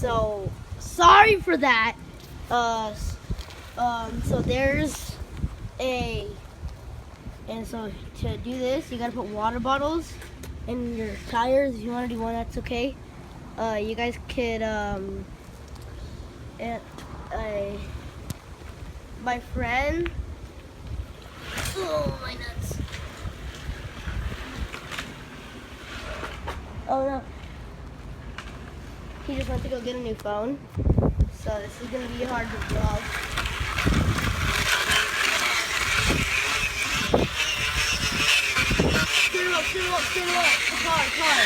So sorry for that. So there's and so to do this, you gotta put water bottles in your tires. If you want to do one, that's okay. You guys could my friend. Oh my nuts! Oh no. He just went to go get a new phone. So this is gonna be hard to vlog. Stand him up. Car.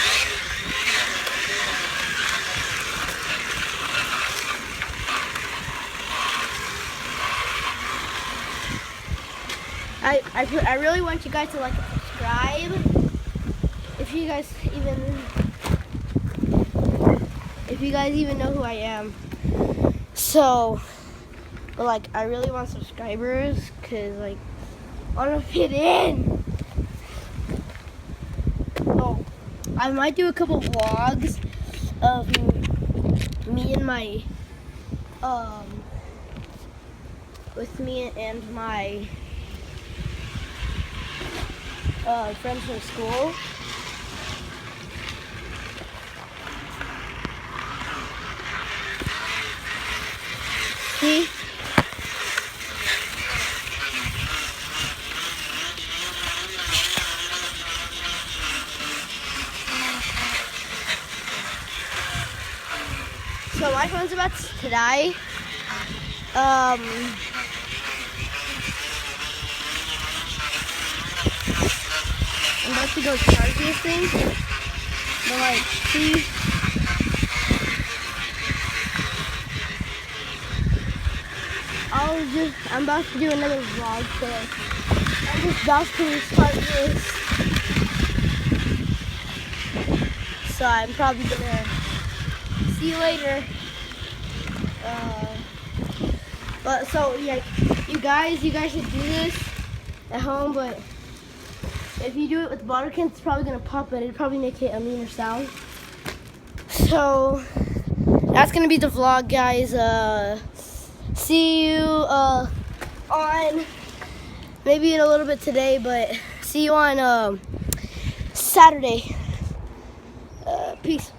I really want you guys to like and subscribe. If you guys even know who I am. So, but like I really want subscribers because like I want to fit in. Oh, I might do a couple vlogs of me and my friends from school. See? So my phone's about to die. I'm about to go charge this thing. But like, see? I'm about to do another vlog, so I'm just about to restart this. So I'm probably gonna see you later. But so yeah, you guys should do this at home. But if you do it with water cans, it's probably gonna pop it. It'd probably make it a meaner sound. So that's gonna be the vlog, guys. See you on maybe in a little bit today, but see you on Saturday. Peace.